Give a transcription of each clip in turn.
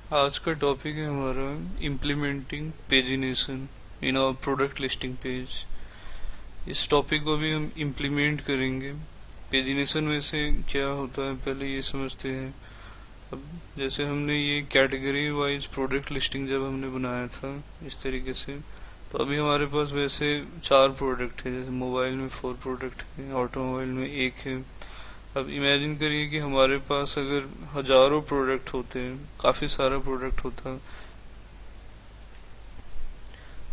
आज का टॉपिक है हमारा implementing pagination in our product listing page. इस टॉपिक को भी हम इम्प्लीमेंट करेंगे। पेजिनेशन में से क्या होता है पहले ये समझते हैं। अब जैसे हमने ये कैटेगरी वाइज प्रोडक्ट लिस्टिंग जब हमने बनाया था इस तरीके से, तो अभी हमारे पास वैसे 4 प्रोडक्ट है। जैसे मोबाइल में 4 प्रोडक्ट है, ऑटोमोबाइल में 1 है। अब इमेजिन करिए कि हमारे पास अगर हजारों प्रोडक्ट होते हैं, काफी सारा प्रोडक्ट होता,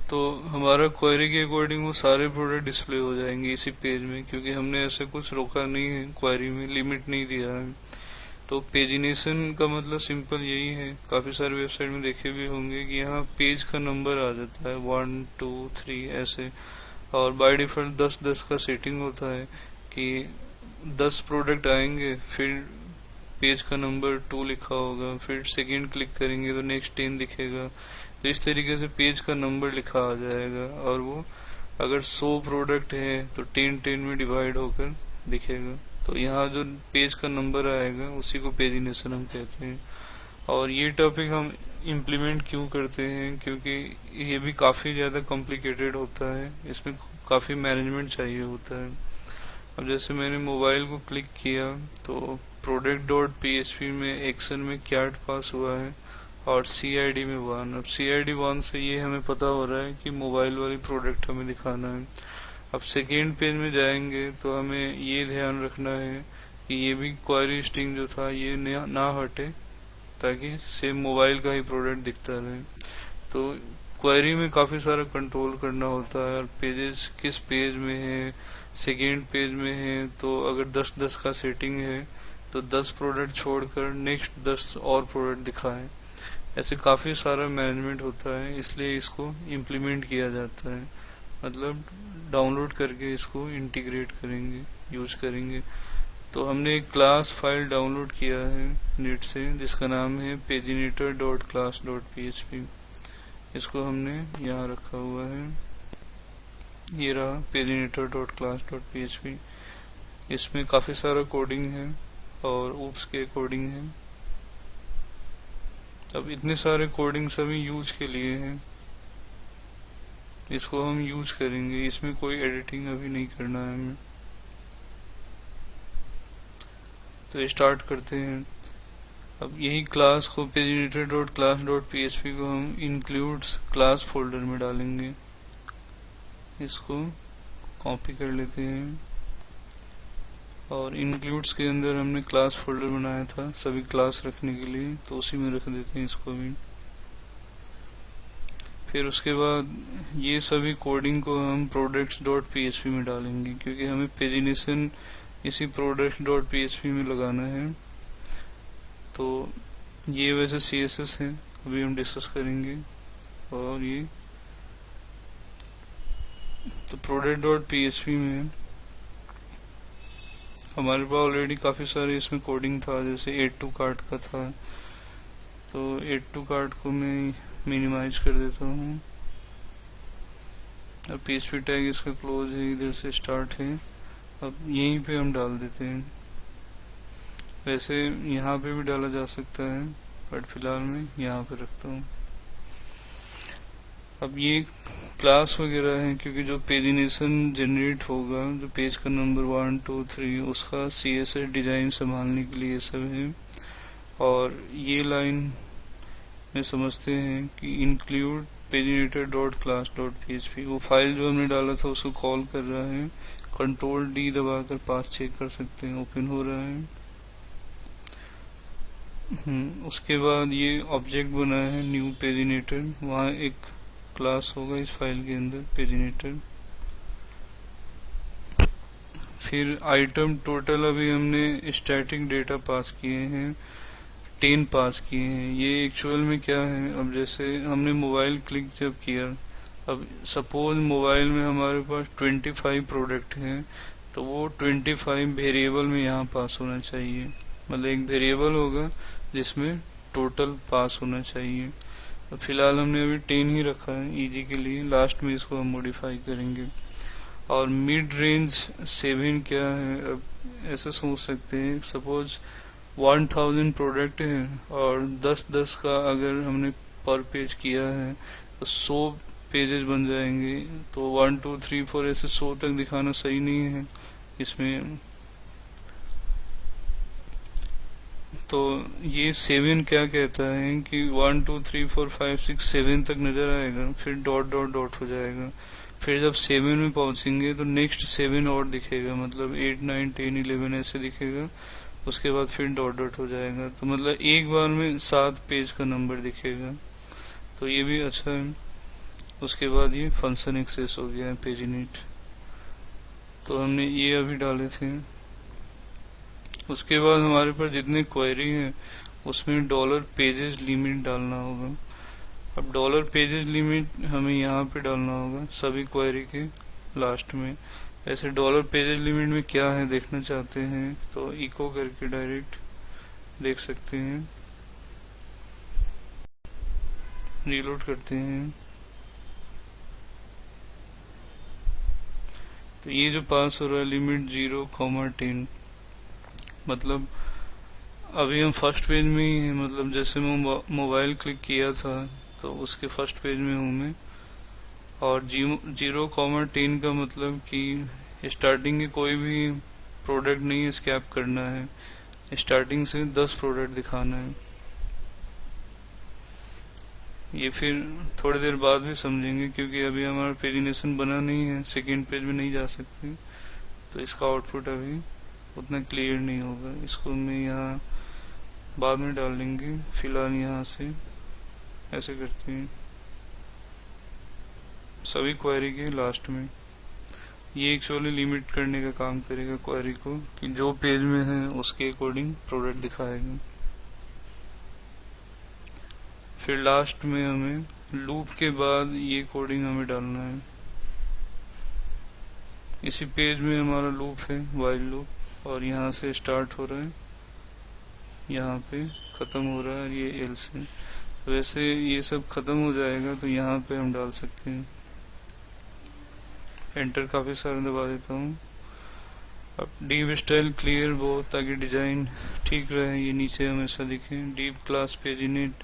तो हमारा क्वेरी के अकॉर्डिंग वो सारे प्रोडक्ट डिस्प्ले हो जाएंगे इसी पेज में, क्योंकि हमने ऐसे कुछ रोका नहीं है, क्वेरी में लिमिट नहीं दिया है। तो पेजिनेशन का मतलब सिंपल यही है। काफी सारे वेबसाइट में देखे भी होंगे कि यहाँ पेज का नंबर आ जाता है 1 2 3 ऐसे, और बाय डिफॉल्ट 10-10 का सेटिंग होता है कि 10 प्रोडक्ट आएंगे, फिर पेज का नंबर 2 लिखा होगा, फिर सेकंड क्लिक करेंगे तो नेक्स्ट 10 दिखेगा। तो इस तरीके से पेज का नंबर लिखा आ जाएगा, और वो अगर 100 प्रोडक्ट है तो 10-10 में डिवाइड होकर दिखेगा। तो यहाँ जो पेज का नंबर आएगा उसी को पेजिनेशन हम कहते हैं। और ये टॉपिक हम इम्प्लीमेंट क्यों करते हैं, क्योंकि ये भी काफी ज्यादा कॉम्प्लिकेटेड होता है, इसमें काफी मैनेजमेंट चाहिए होता है। अब जैसे मैंने मोबाइल को क्लिक किया तो प्रोडक्ट डॉट पीएचपी में एक्शन में कैट पास हुआ है और सीआईडी में 1। अब सीआईडी 1 से ये हमें पता हो रहा है कि मोबाइल वाली प्रोडक्ट हमें दिखाना है। अब सेकेंड पेज में जाएंगे तो हमें ये ध्यान रखना है कि ये भी क्वेरी स्ट्रिंग जो था ये ना हटे, ताकि सेम मोबाइल का ही प्रोडक्ट दिखता रहे। तो क्वेरी में काफी सारा कंट्रोल करना होता है, और पेजेस किस पेज में है, सेकेंड पेज में है तो अगर 10-10 का सेटिंग है तो 10 प्रोडक्ट छोड़कर नेक्स्ट 10 और प्रोडक्ट दिखाएं। ऐसे काफी सारा मैनेजमेंट होता है, इसलिए इसको इम्प्लीमेंट किया जाता है। मतलब डाउनलोड करके इसको इंटीग्रेट करेंगे, यूज करेंगे। तो हमने एक क्लास फाइल डाउनलोड किया है नेट से, जिसका नाम है paginator.class.php। इसको हमने यहाँ रखा हुआ है, ये रहा paginator.class.php। इसमें काफी सारा कोडिंग है और ऊप्स के कोडिंग है। अब इतने सारे कोडिंग सभी यूज के लिए हैं, इसको हम यूज करेंगे, इसमें कोई एडिटिंग अभी नहीं करना है हमें। तो स्टार्ट करते हैं। अब यही क्लास को paginator.class.php को हम इंक्लूड्स क्लास फोल्डर में डालेंगे। इसको कॉपी कर लेते हैं, और इंक्लूड्स के अंदर हमने क्लास फोल्डर बनाया था सभी क्लास रखने के लिए, तो उसी में रख देते हैं इसको भी। फिर उसके बाद ये सभी कोडिंग को हम products.php में डालेंगे, क्योंकि हमें पेजिनेशन इसी products.php में लगाना है। तो ये वैसे CSS है, अभी हम डिस्कस करेंगे। और ये तो product.php में हमारे पास ऑलरेडी काफी सारे इसमें कोडिंग था, जैसे एड टू कार्ट का था। तो एड टू कार्ट को मैं मिनिमाइज कर देता हूँ। अब PHP टैग इसका क्लोज है, इधर से स्टार्ट है। अब यहीं पे हम डाल देते हैं। वैसे यहाँ पे भी डाला जा सकता है, बट फिलहाल मैं यहाँ पे रखता हूँ। अब ये क्लास वगैरह है, क्योंकि जो पेजिनेशन जनरेट होगा, जो पेज का नंबर 1 2 3, उसका CSS डिजाइन संभालने के लिए सब है। और ये लाइन में समझते हैं कि इंक्लूड paginator.class.php, वो फाइल जो हमने डाला था उसको कॉल कर रहा है। Ctrl+D दबाकर पाथ चेक कर सकते हैं, ओपन हो रहा है। उसके बाद ये ऑब्जेक्ट बना है न्यू पेजिनेटर, वहाँ एक क्लास होगा इस फाइल के अंदर पेजिनेटर। फिर आइटम टोटल अभी हमने स्टैटिक डेटा पास किए हैं, 10 पास किए हैं। ये एक्चुअल में क्या है, अब जैसे हमने मोबाइल क्लिक जब किया, अब सपोज मोबाइल में हमारे पास 25 प्रोडक्ट हैं, तो वो 25 वेरिएबल में यहाँ पास होना चाहिए। मतलब एक वेरिएबल होगा जिसमें टोटल पास होना चाहिए। तो फिलहाल हमने अभी 10 ही रखा है इजी के लिए, लास्ट में इसको हम मॉडिफाई करेंगे। और मिड रेंज 7 क्या है, अब ऐसा सोच सकते हैं, सपोज 1000 प्रोडक्ट है और 10-10 का अगर हमने पर पेज किया है तो 100 पेजेस बन जाएंगे। तो 1 2 3 4 ऐसे 100 तक दिखाना सही नहीं है इसमें। तो ये 7 क्या कहता है कि 1 2 3 4 5 6 7 तक नजर आएगा, फिर डॉट डॉट डॉट हो जाएगा। फिर जब 7 में पहुंचेंगे तो नेक्स्ट 7 और दिखेगा, मतलब 8 9 10 11 ऐसे दिखेगा। उसके बाद फिर डॉट डॉट हो जाएगा, तो मतलब एक बार में 7 पेज का नंबर दिखेगा। तो ये भी अच्छा है। उसके बाद ये फंक्शन एक्सेस हो गया है पेजिनेट, तो हमने ये अभी डाले थे। उसके बाद हमारे पास जितने क्वेरी है उसमें डॉलर पेजेस लिमिट डालना होगा। अब डॉलर पेजेस लिमिट हमें यहाँ पे डालना होगा सभी क्वेरी के लास्ट में। ऐसे डॉलर पेजेस लिमिट में क्या है देखना चाहते हैं तो इको करके डायरेक्ट देख सकते हैं। रीलोड करते हैं तो ये जो पास हो रहा है लिमिट 0,10, मतलब अभी हम फर्स्ट पेज में ही हैं। मतलब जैसे मैं मोबाइल क्लिक किया था तो उसके फर्स्ट पेज में हूँ मैं। और 0,10 का मतलब कि स्टार्टिंग के कोई भी प्रोडक्ट नहीं स्कैप करना है, स्टार्टिंग से 10 प्रोडक्ट दिखाना है। ये फिर थोड़ी देर बाद भी समझेंगे क्योंकि अभी हमारा पेजिनेशन बना नहीं है, सेकेंड पेज में नहीं जा सकते, तो इसका आउटपुट अभी उतना क्लियर नहीं होगा। इसको मैं यहाँ बाद में डाल देंगे, फिलहाल यहाँ से ऐसे करते हैं सभी क्वेरी के लास्ट में। ये एक्चुअली लिमिट करने का काम करेगा क्वेरी को कि जो पेज में है उसके अकॉर्डिंग प्रोडक्ट दिखाएगा। फिर लास्ट में हमें लूप के बाद ये कोडिंग हमें डालना है। इसी पेज में हमारा लूप है व्हाइल लूप, और यहाँ से स्टार्ट हो रहा है, यहाँ पे खत्म हो रहा है, ये एल्स है। वैसे ये सब खत्म हो जाएगा तो यहाँ पे हम डाल सकते हैं। एंटर काफी सारे दबा देता हूँ। अब डीप स्टाइल क्लियर बहुत, ताकि डिजाइन ठीक रहे, ये नीचे हमेशा दिखे। डीप क्लास पेजिनेट,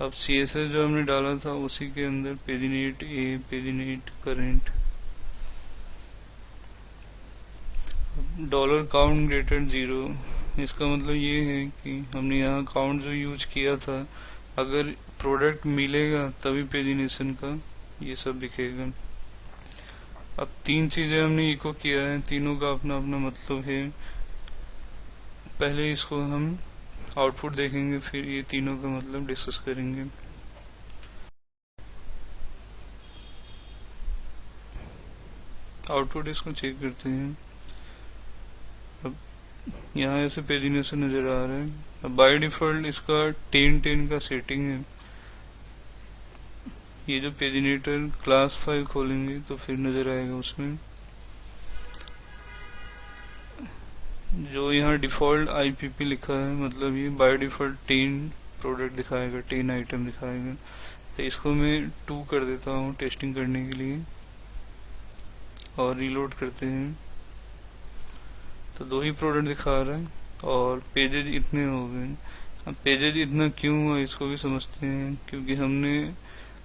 अब CSS जो हमने डाला था उसी के अंदर पेजिनेट ए, पेजिनेट करेंट। डॉलर काउंट ग्रेटर 0, इसका मतलब ये है कि हमने यहाँ काउंट जो यूज किया था, अगर प्रोडक्ट मिलेगा तभी पेजिनेशन का ये सब दिखेगा। अब 3 चीजें हमने इको किया है, तीनों का अपना अपना मतलब है। पहले इसको हम आउटपुट देखेंगे, फिर ये तीनों का मतलब डिस्कस करेंगे। आउटपुट इसको चेक करते हैं। अब यहाँ ऐसे पेजिनेशन नजर आ रहा है। अब बाय डिफॉल्ट इसका 10-10 का सेटिंग है। ये जो पेजिनेटर क्लास फाइल खोलेंगे तो फिर नजर आएगा उसमें जो यहाँ डिफॉल्ट IPP लिखा है, मतलब ये बाय डिफॉल्ट 10 प्रोडक्ट दिखाएगा, 10 आइटम दिखाएगा। तो इसको मैं 2 कर देता हूँ टेस्टिंग करने के लिए, और रीलोड करते हैं तो 2 ही प्रोडक्ट दिखा रहा है और पेजेज इतने हो गए। अब पेजेज इतना क्यों हुआ इसको भी समझते हैं, क्योंकि हमने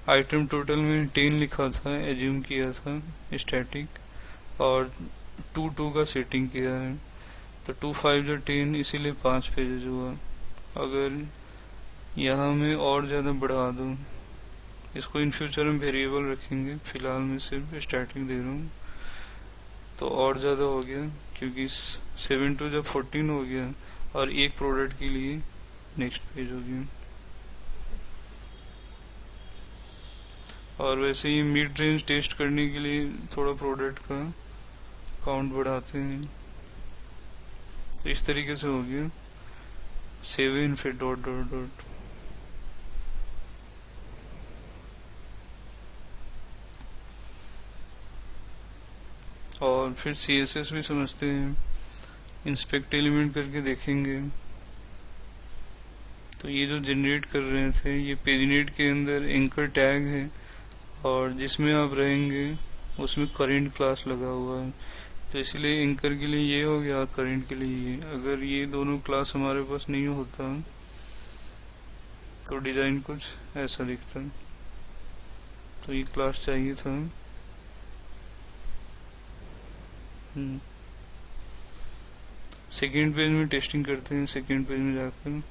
आइटम टोटल में 10 लिखा था, एज्यूम किया था स्टैटिक, और 2 का सेटिंग किया है। तो 2 5 जो 10, इसीलिए 5 पेजेज हुआ। अगर यहाँ में और ज्यादा बढ़ा दूं, इसको इन फ्यूचर में वेरिएबल रखेंगे, फिलहाल मैं सिर्फ स्टैटिक दे रहा हूँ, तो और ज्यादा हो गया, क्योंकि 7 2 जब 14 हो गया और एक प्रोडक्ट के लिए नेक्स्ट पेज हो गया। और वैसे ही मिड रेंज टेस्ट करने के लिए थोड़ा प्रोडक्ट का काउंट बढ़ाते हैं। तो इस तरीके से हो गया 7 फिर डॉट डॉट डॉट। और फिर CSS भी समझते हैं, इंस्पेक्ट एलिमेंट करके देखेंगे। तो ये जो जनरेट कर रहे थे, ये पेजिनेट के अंदर एंकर टैग है, और जिसमें आप रहेंगे उसमें करेंट क्लास लगा हुआ है। तो इसलिए एंकर के लिए ये हो गया, करंट के लिए ये। अगर ये दोनों क्लास हमारे पास नहीं होता तो डिजाइन कुछ ऐसा दिखता। तो ये क्लास चाहिए था। सेकेंड पेज में टेस्टिंग करते हैं। सेकेंड पेज में जाकर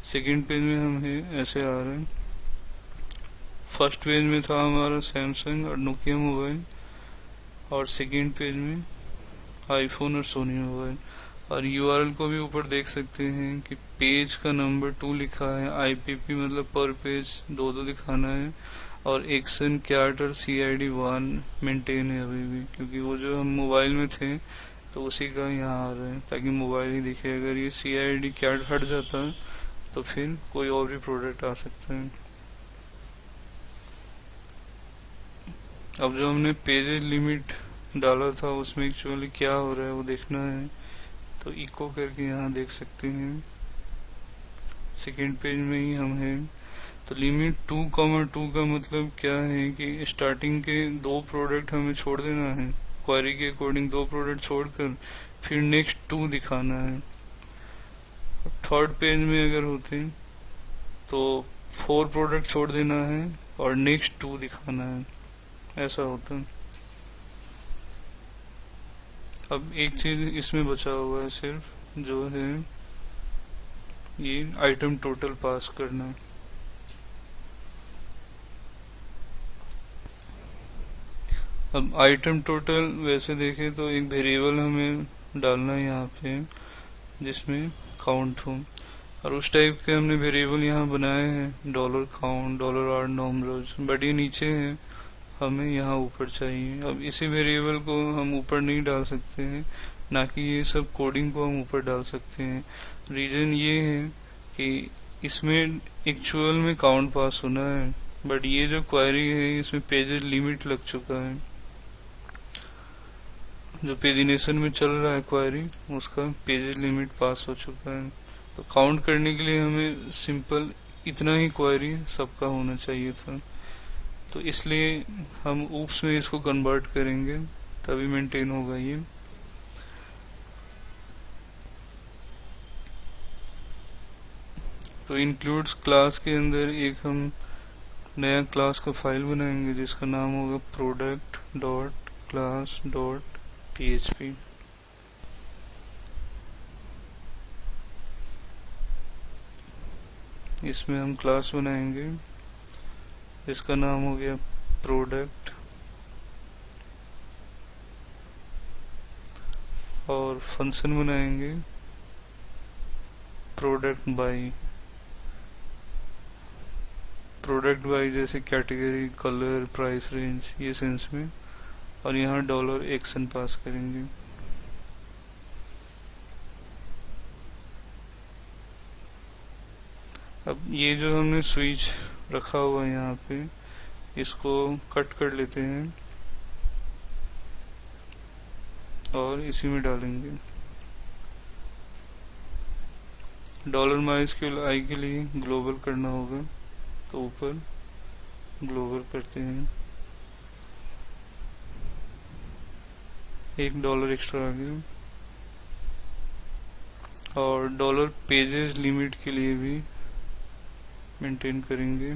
सेकेंड पेज में हम ऐसे आ रहे हैं। फर्स्ट पेज में था हमारा सैमसंग और नोकिया मोबाइल, और सेकेंड पेज में आईफोन और सोनी मोबाइल। और यूआरएल को भी ऊपर देख सकते हैं कि पेज का नंबर 2 लिखा है। आईपीपी मतलब पर पेज 2 दिखाना है, और एक्शन कैट और CID 1 मेंटेन है अभी भी, क्योंकि वो जो हम मोबाइल में थे तो उसी का यहाँ आ रहा है, ताकि मोबाइल ही दिखे। अगर ये CID कैट हट जाता है तो फिर कोई और भी प्रोडक्ट आ सकता है। अब जो हमने पेजेस लिमिट डाला था उसमें एक्चुअली क्या हो रहा है वो देखना है, तो इको करके यहाँ देख सकते हैं। सेकेंड पेज में ही हम हैं। तो लिमिट 2,2 का मतलब क्या है कि स्टार्टिंग के 2 प्रोडक्ट हमें छोड़ देना है, क्वेरी के अकॉर्डिंग 2 प्रोडक्ट छोड़कर फिर नेक्स्ट 2 दिखाना है। थर्ड पेज में अगर होते तो 4 प्रोडक्ट छोड़ देना है और नेक्स्ट 2 दिखाना है, ऐसा होता है। अब एक चीज इसमें बचा हुआ है सिर्फ, जो है ये आइटम टोटल पास करना। अब आइटम टोटल वैसे देखें तो एक वेरिएबल हमें डालना है यहाँ पे जिसमें काउंट हो, और उस टाइप के हमने वेरिएबल यहाँ बनाए हैं, $count, $r numbers, बट ये नीचे है, हमें यहाँ ऊपर चाहिए। अब इसी वेरिएबल को हम ऊपर नहीं डाल सकते हैं, ना कि ये सब कोडिंग को हम ऊपर डाल सकते हैं। रीजन ये है कि इसमें एक्चुअल में काउंट पास होना है, बट ये जो क्वेरी है इसमें पेजेस लिमिट लग चुका है। जो पेजिनेशन में चल रहा है क्वेरी, उसका पेजेस लिमिट पास हो चुका है। तो काउंट करने के लिए हमें सिंपल इतना ही क्वेरी सबका होना चाहिए था, तो इसलिए हम ऊप्स में इसको कन्वर्ट करेंगे, तभी मेंटेन होगा ये। तो इंक्लूड्स क्लास के अंदर एक हम नया क्लास का फाइल बनाएंगे जिसका नाम होगा product.class.php। इसमें हम क्लास बनाएंगे जिसका नाम हो गया प्रोडक्ट, और फंक्शन बनाएंगे प्रोडक्ट बाय जैसे कैटेगरी, कलर, प्राइस रेंज, ये सेंस में, और यहाँ $एक्शन पास करेंगे। अब ये जो हमने स्विच रखा हुआ है यहाँ पे, इसको कट कर लेते हैं और इसी में डालेंगे। $MySQL के लिए ग्लोबल करना होगा, तो ऊपर ग्लोबल करते हैं। $1 एक्स्ट्रा आ गया। और $पेजेस लिमिट के लिए भी मेंटेन करेंगे।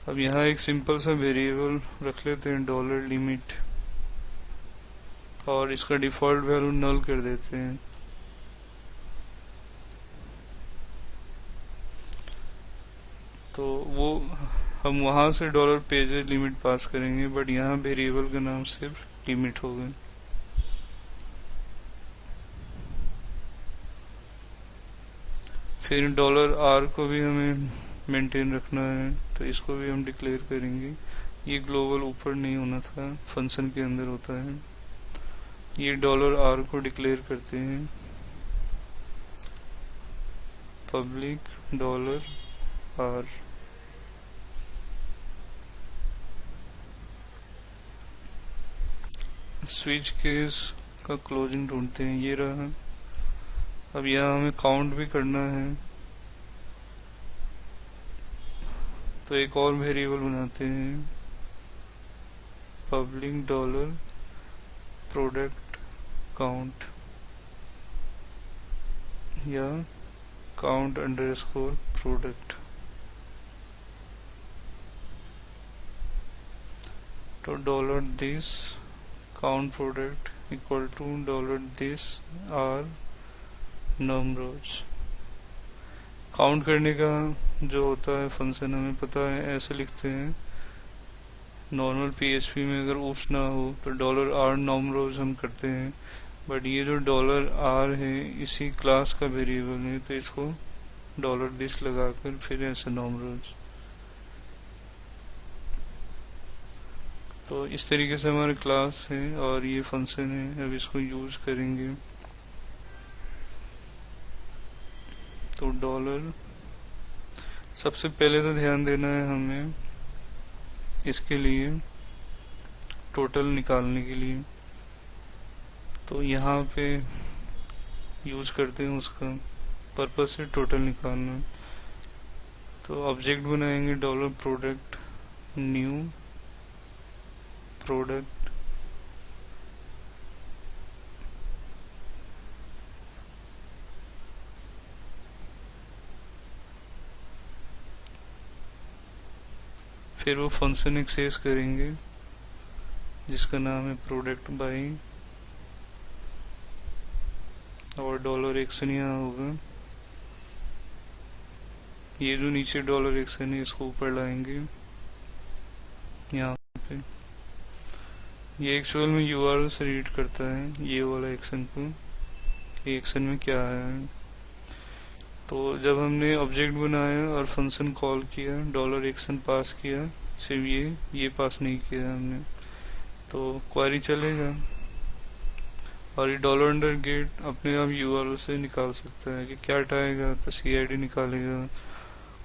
अब यहाँ एक सिंपल सा वेरिएबल रख लेते हैं $limit, और इसका डिफॉल्ट वैल्यू नल कर देते हैं। तो वो हम वहां से $पेजेस लिमिट पास करेंगे, बट यहाँ वेरिएबल का नाम सिर्फ लिमिट होगा। फिर $R को भी हमें मेंटेन रखना है, तो इसको भी हम डिक्लेयर करेंगे। ये ग्लोबल ऊपर नहीं होना था, फंक्शन के अंदर होता है। ये $R को डिक्लेयर करते हैं पब्लिक $R। स्विच केस का क्लोजिंग ढूंढते हैं, ये रहा। अब यहाँ हमें काउंट भी करना है, तो एक और वेरिएबल बनाते हैं पब्लिक प्रोडक्ट काउंट या काउंट अंडरस्कोर प्रोडक्ट। तो dollar this count product equal to dollar this are numbers. Count करने का जो होता है फंक्शन हमें पता है, ऐसे लिखते हैं नॉर्मल पीएचपी में। अगर उप्स ना हो तो डॉलर आर नंबर्स हम करते हैं, बट ये जो डॉलर आर है इसी क्लास का वेरिएबल है, तो इसको डॉलर दिस लगाकर फिर ऐसे नंबर्स। तो इस तरीके से हमारे क्लास है और ये फंक्शन है, अब इसको यूज करेंगे। तो डॉलर सबसे पहले तो ध्यान देना है हमें इसके लिए टोटल निकालने के लिए, तो यहाँ पे यूज करते हैं उसका पर्पस है टोटल निकालना। तो ऑब्जेक्ट बनाएंगे डॉलर प्रोडक्ट न्यू प्रोडक्ट फिर वो फंक्शन एक्सेस करेंगे जिसका नाम है प्रोडक्ट बाई और डॉलर एक्शन यहाँ होगा। ये जो नीचे डॉलर एक्शन है इसको ऊपर लाएंगे यहाँ पे। ये एक्चुअल में यूआरएल से रीड करता है ये वाला एक्शन को, कि एक्शन में क्या है। तो जब हमने ऑब्जेक्ट बनाया और फंक्शन कॉल किया, डॉलर एक्शन पास किया, सिर्फ ये पास नहीं किया हमने, तो क्वेरी चलेगा और ये डॉलर अंडर गेट अपने आप यूआरएल से निकाल सकता है कि क्या आएगा, तो सीआईडी निकालेगा।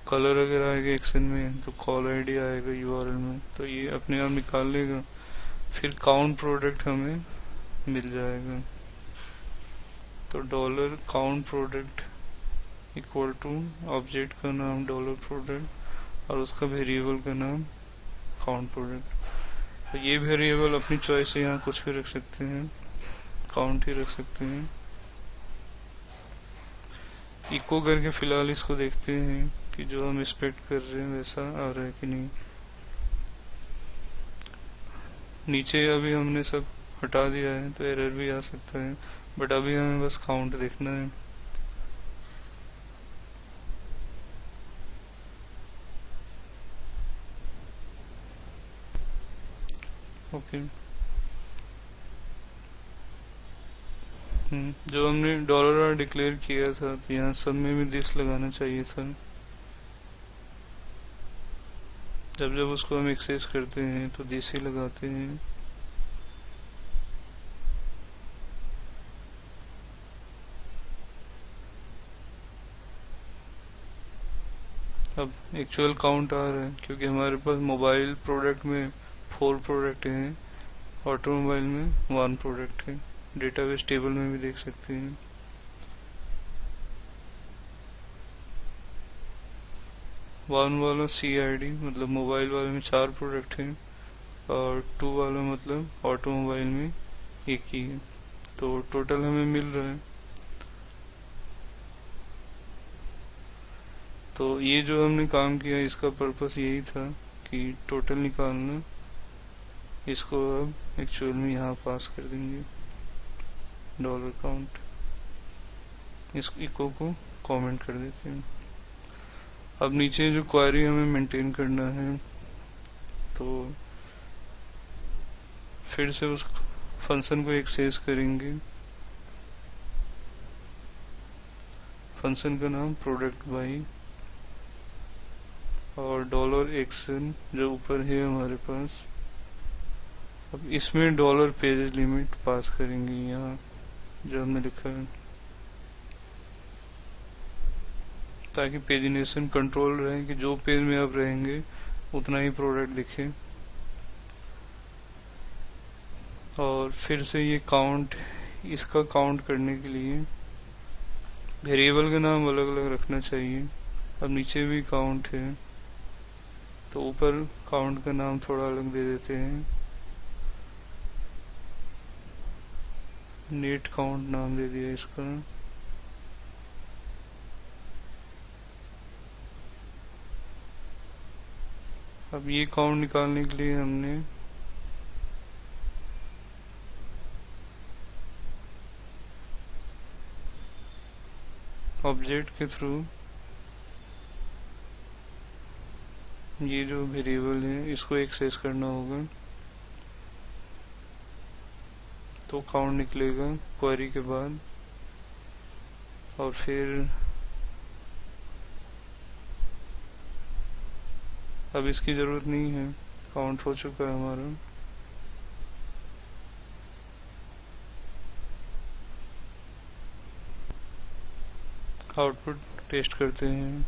कलर अगर आएगा एक्शन में तो कॉल आईडी आएगा यूआरएल में, तो ये अपने आप निकाल लेगा। फिर काउंट प्रोडक्ट हमें मिल जाएगा। तो dollar count product equal to object का नाम डॉलर प्रोडक्ट और उसका वेरिएबल का नाम काउंट प्रोडक्ट। तो ये वेरिएबल अपनी चॉइस से यहाँ कुछ भी रख सकते हैं, काउंट ही रख सकते हैं। इको करके फिलहाल इसको देखते हैं कि जो हम एक्सपेक्ट कर रहे हैं वैसा आ रहा है कि नहीं। नीचे अभी हमने सब हटा दिया है तो एरर भी आ सकता है, बट अभी हमें बस काउंट देखना है। ओके जो हमने डॉलर आर डिक्लेयर किया था तो यहाँ सब में भी दिस लगाना चाहिए था। जब जब उसको हम एक्सेस करते हैं तो दिस ही लगाते हैं। अब एक्चुअल काउंट आ रहा है क्योंकि हमारे पास मोबाइल प्रोडक्ट में 4 प्रोडक्ट हैं, ऑटोमोबाइल में 1 प्रोडक्ट है। डेटाबेस टेबल में भी देख सकते हैं। वन वाला CID मतलब मोबाइल वाले में 4 प्रोडक्ट हैं और 2 वाला मतलब ऑटोमोबाइल में एक ही है। तो टोटल हमें मिल रहा है। तो ये जो हमने काम किया इसका पर्पस यही था कि टोटल निकालना। इसको अब एक्चुअल में यहाँ पास कर देंगे डॉलर काउंट। इस इको को कमेंट कर देते हैं। अब नीचे जो क्वेरी हमें मेंटेन करना है तो फिर से उस फंक्शन को एक्सेस करेंगे। फंक्शन का नाम प्रोडक्ट बाई और डॉलर एक्शन जो ऊपर है हमारे पास। अब इसमें डॉलर पेज लिमिट पास करेंगे यहाँ जो हमने लिखा है, ताकि पेजिनेशन कंट्रोल रहे कि जो पेज में आप रहेंगे उतना ही प्रोडक्ट दिखे। और फिर से ये काउंट, इसका काउंट करने के लिए वेरिएबल का नाम अलग अलग रखना चाहिए। अब नीचे भी काउंट है तो ऊपर काउंट का नाम थोड़ा अलग दे देते हैं। नेट काउंट नाम दे दिया इसका। अब ये काउंट निकालने के लिए हमने ऑब्जेक्ट के थ्रू ये जो वेरिएबल है इसको एक्सेस करना होगा, तो काउंट निकलेगा क्वेरी के बाद। और फिर अब इसकी जरूरत नहीं है, काउंट हो चुका है हमारा। आउटपुट टेस्ट करते हैं।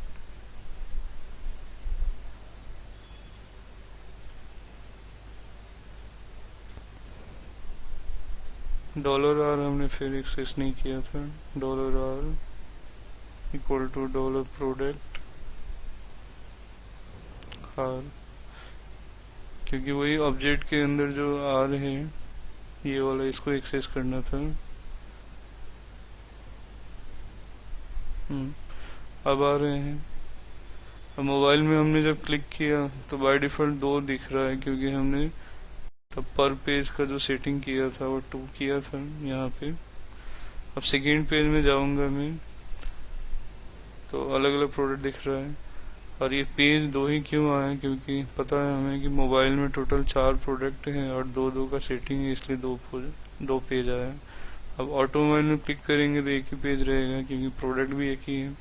$R हमने फिर एक्सेस नहीं किया था। $R equal to $product R, क्योंकि वही ऑब्जेक्ट के अंदर जो R है ये वाला, इसको एक्सेस करना था। अब आ रहे हैं। अब मोबाइल में हमने जब क्लिक किया तो बाय डिफॉल्ट 2 दिख रहा है, क्योंकि हमने तब पर पेज का जो सेटिंग किया था वो 2 किया था यहाँ पे। अब सेकेंड पेज में जाऊंगा मैं तो अलग अलग प्रोडक्ट दिख रहा है। और ये पेज 2 ही क्यों आए, क्योंकि पता है हमें कि मोबाइल में टोटल 4 प्रोडक्ट हैं और 2-2 का सेटिंग है, इसलिए 2 पेज आया। अब ऑटोमोबाइल में क्लिक करेंगे तो एक ही पेज रहेगा, क्योंकि प्रोडक्ट भी एक ही है।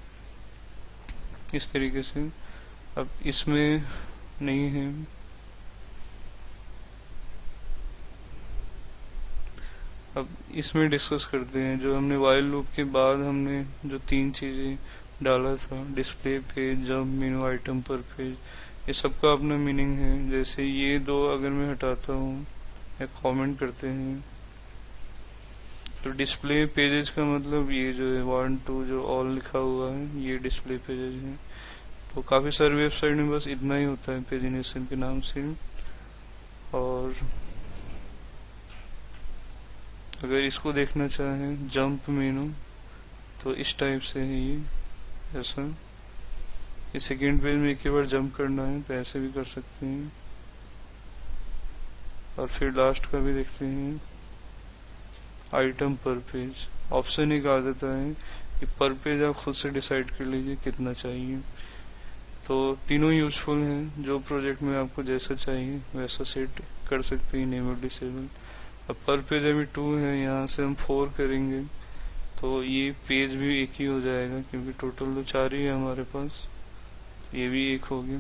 इस तरीके से अब इसमें नहीं है। अब इसमें डिस्कस करते हैं जो हमने वाइल लूप के बाद हमने जो 3 चीजें डाला था, display page, jump, menu item पर पेज, ये सबका अपना मीनिंग है। जैसे ये 2 अगर मैं हटाता हूँ या कमेंट करते हैं तो डिस्प्ले पेजेस का मतलब ये जो है 1 2 जो ऑल लिखा हुआ है ये डिस्प्ले पेजेस है। तो काफी सारी वेबसाइट में बस इतना ही होता है पेजिनेशन के नाम से। और अगर इसको देखना चाहें जंप मेनू तो इस टाइप से है ये, ऐसा। ये सेकेंड पेज में एक बार जंप करना है तो ऐसे भी कर सकते हैं। और फिर लास्ट का भी देखते हैं, आइटम पर पेज। ऑप्शन एक आ जाता है कि पर पेज आप खुद से डिसाइड कर लीजिए कितना चाहिए। तो तीनों यूजफुल हैं, जो प्रोजेक्ट में आपको जैसा चाहिए वैसा सेट कर सकते हैं, इनेबल डिसेबल। अब पर पेज अभी 2 है, यहाँ से हम 4 करेंगे तो ये पेज भी एक ही हो जाएगा, क्योंकि टोटल तो 4 ही है हमारे पास, ये भी एक हो गया।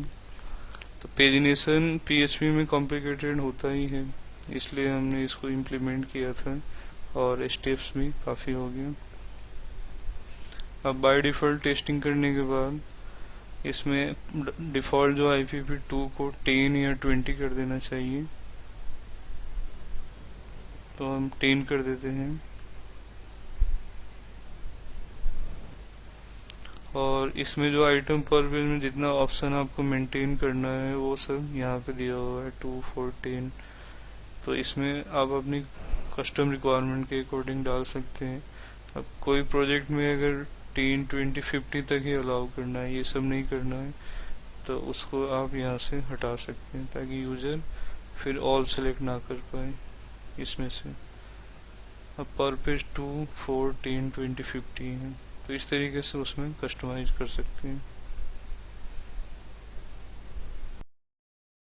तो पेजिनेशन PHP में कॉम्प्लिकेटेड होता ही है, इसलिए हमने इसको इम्प्लीमेंट किया था और स्टेप्स भी काफी हो गए। अब बाय डिफॉल्ट टेस्टिंग करने के बाद इसमें डिफॉल्ट जो IPv2 को 10 या 20 कर देना चाहिए, तो हम 10 कर देते हैं। और इसमें जो आइटम पर पेज में जितना ऑप्शन आपको मेंटेन करना है वो सब यहाँ पे दिया हुआ है 2 4 10। तो इसमें आप अपनी कस्टम रिक्वायरमेंट के अकॉर्डिंग डाल सकते हैं। अब कोई प्रोजेक्ट में अगर 10 20 50 तक ही अलाउ करना है, ये सब नहीं करना है, तो उसको आप यहाँ से हटा सकते हैं, ताकि यूजर फिर ऑल सेलेक्ट ना कर पाए इसमें से। अब पर पेज 2 4 10 20 50 है, तो इस तरीके से उसमें कस्टमाइज कर सकते हैं।